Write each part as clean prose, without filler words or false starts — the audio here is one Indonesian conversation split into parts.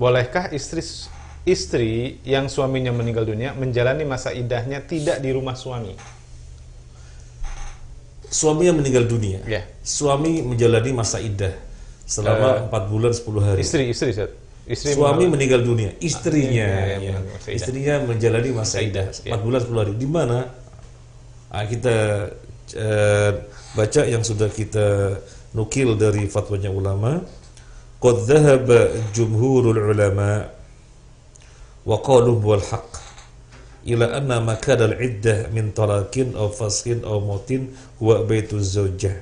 Bolehkah istri yang suaminya meninggal dunia menjalani masa iddahnya tidak di rumah suami? Suaminya meninggal dunia, Ya. suami menjalani masa iddah selama 4 bulan 10 hari. Istri, Ustaz. Suami meninggal dunia, istrinya, iya, ya. Istrinya menjalani masa iddah 4 bulan 10 hari. Di mana kita baca yang sudah kita nukil dari fatwanya ulama. Qad dhahaba jumhurul ulama wa qalu wal haqq ila anna makana al-iddah min talaqin aw fasqin aw mautin huwa baituz zawjah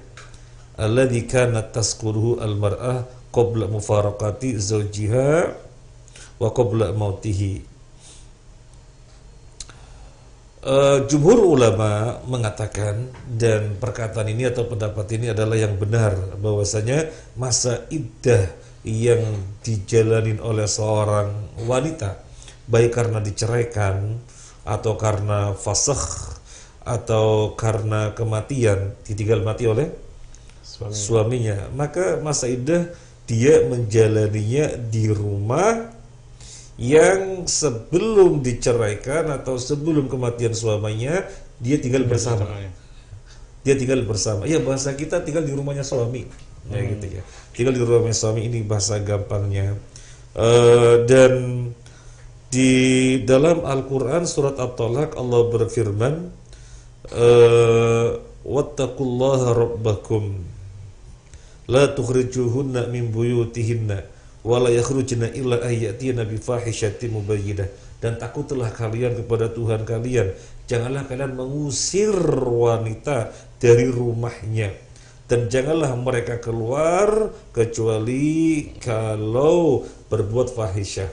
alladhi kanat taskunuhu al-mar'ah qabla mufaraqati zawjiha wa qabla mautihi. Jumhur ulama mengatakan, dan perkataan ini atau pendapat ini adalah yang benar, bahwasanya masa iddah yang dijalanin oleh seorang wanita, baik karena diceraikan atau karena fasakh atau karena kematian, ditinggal mati oleh suaminya, maka masa iddah dia menjalaninya di rumah yang sebelum diceraikan atau sebelum kematian suaminya dia tinggal bersama. Dia tinggal bersama. Ya, bahasa kita tinggal di rumahnya suami. Ya gitu ya. Tinggal di rumahnya suami, ini bahasa gampangnya. Dan di dalam Al-Qur'an surat At-Talaq Allah berfirman, wattaqullaha rabbakum la tukhrijuhunna min buyutihinna wala yakhrujna illa ayyatina bi fahishatin mubayyinah, dan takutlah kalian kepada Tuhan kalian, janganlah kalian mengusir wanita dari rumahnya, dan janganlah mereka keluar kecuali kalau berbuat fahisyah.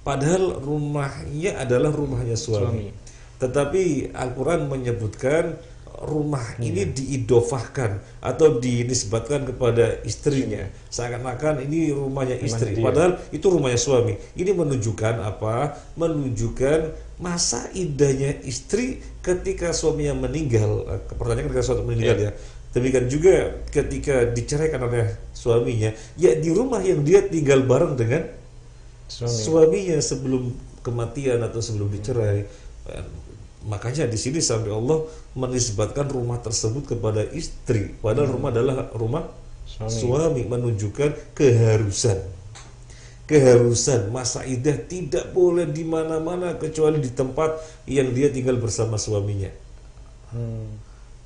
Padahal rumahnya adalah rumahnya suami. Tetapi Al-Quran menyebutkan rumah ini diidofahkan atau dinisbatkan kepada istrinya, seakan-akan ini rumahnya istri, padahal itu rumahnya suami. Ini menunjukkan apa? Menunjukkan masa iddahnya istri ketika suaminya meninggal. Pertanyaan ketika suami meninggal, ya. Demikian juga ketika diceraikan oleh suaminya, ya di rumah yang dia tinggal bareng dengan suaminya sebelum kematian atau sebelum dicerai. Makanya di sini sampai Allah menisbatkan rumah tersebut kepada istri, padahal rumah adalah rumah suami, menunjukkan keharusan masa iddah tidak boleh di mana-mana kecuali di tempat yang dia tinggal bersama suaminya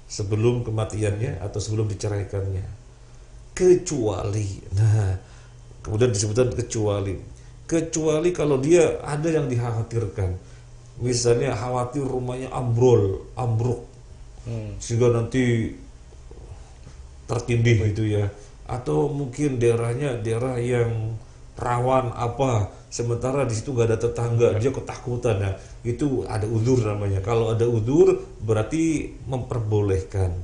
sebelum kematiannya atau sebelum diceraikannya. Kecuali, nah kemudian disebutkan kecuali kalau dia ada yang dikhawatirkan. Misalnya khawatir rumahnya ambruk, sehingga nanti tertindih gitu ya, atau mungkin daerahnya daerah yang rawan apa, sementara di situ gak ada tetangga, dia ketakutan, ya itu ada uzur namanya. Kalau ada uzur berarti memperbolehkan.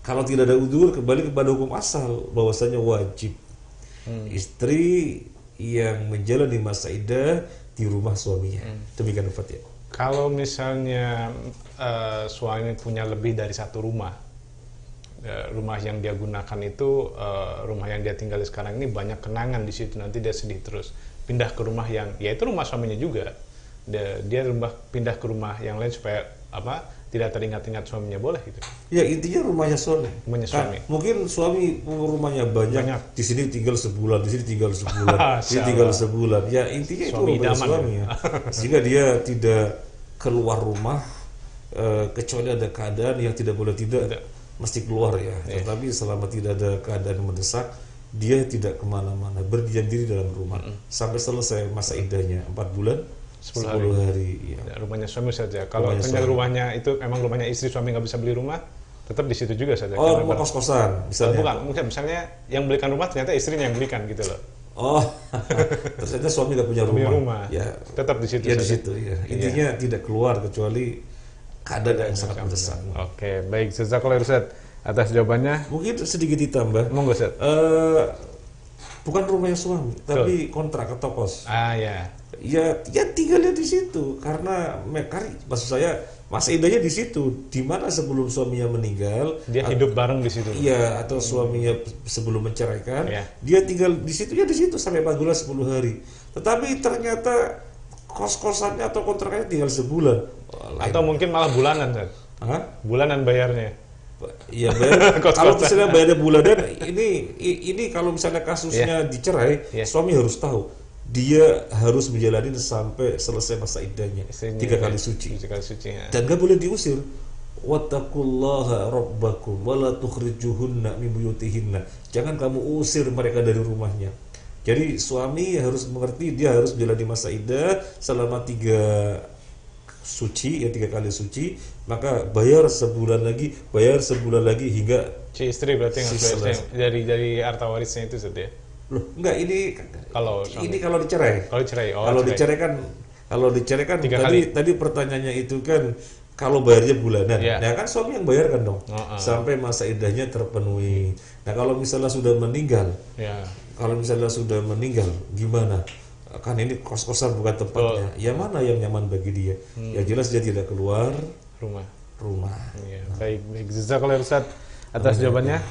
Kalau tidak ada uzur kembali kepada hukum asal, bahwasanya wajib istri yang menjalani masa iddah di rumah suaminya. Demikian Fatih. Kalau misalnya suami punya lebih dari satu rumah, rumah yang dia gunakan itu, rumah yang dia tinggal sekarang ini banyak kenangan di situ, nanti dia sedih terus, pindah ke rumah yang, ya itu rumah suaminya juga, dia pindah ke rumah yang lain supaya apa? Tidak teringat-ingat suaminya, boleh gitu? Ya intinya rumahnya suami. Mungkin suami rumahnya banyak. Di sini tinggal sebulan, di sini tinggal sebulan, di sini tinggal sebulan. Ya intinya suami itu rumahnya suami. Ya. Sehingga dia tidak keluar rumah kecuali ada keadaan yang tidak boleh tidak mesti keluar ya. Tetapi selama tidak ada keadaan mendesak, dia tidak kemana-mana, berdiam diri dalam rumah sampai selesai masa iddahnya 4 bulan. 10 hari. Ya. Rumahnya suami saja. Kalau ternyata rumahnya itu memang rumahnya istri, suami nggak bisa beli rumah, tetap di situ juga saja. Oh, rumah kos-kosan misalnya. Bukan, mungkin misalnya yang belikan rumah ternyata istrinya yang belikan gitu loh. Oh, ternyata suami nggak punya rumah. Ya, tetap di situ. Ya di situ ya. Intinya tidak keluar kecuali keadaan yang sangat mendesak. Oke, baik. Jazakallahu Ustaz atas jawabannya. Mungkin sedikit ditambah. Monggo Ustaz. bukan rumahnya suami, tapi kontrak atau kos. Ah ya. Ya tinggalnya di situ karena maksud saya masa idahnya di situ, di mana sebelum suaminya meninggal Dia hidup bareng di situ. iya, atau suaminya sebelum menceraikan, Iya. dia tinggal di situ ya di situ sampai panggulan 10 hari. Tetapi ternyata kos-kosannya atau kontraknya tinggal sebulan. Atau mungkin malah bulanan, Ustaz. Hah? Bulanan bayarnya. Iya, bayar, kalau Kos-kosan. misalnya bayarnya bulanan, ini kalau misalnya kasusnya dicerai, Iya. suami harus tahu dia harus menjalani sampai selesai masa iddahnya, Istrinya 3 kali suci. 3 kali suci ya. Dan gak boleh diusir. Wattaqullaha rabbakum wala tukhrijuhunna min buyutihinna. Jangan kamu usir mereka dari rumahnya. Jadi suami harus mengerti dia harus menjalani masa iddah selama 3 suci, ya 3 kali suci, maka bayar sebulan lagi hingga Si istri berarti yang Si harus bayar dari harta warisnya itu, Ustaz ya. loh enggak Kalau suami. ini kalau dicerai. Kalau dicerai, Kalau dicerai kan 3 kali. tadi pertanyaannya itu kan kalau bayarnya bulanan. Iya. Nah, kan suami yang bayar kan dong. Oh, Sampai masa iddahnya terpenuhi. Nah, kalau misalnya sudah meninggal, Ya. gimana? Kan ini kos-kosan bukan tempatnya. Ya mana yang nyaman bagi dia? Ya jelas dia tidak keluar Rumah. rumah. Ya. Baik, Jazakallah Ustaz atas jawabannya.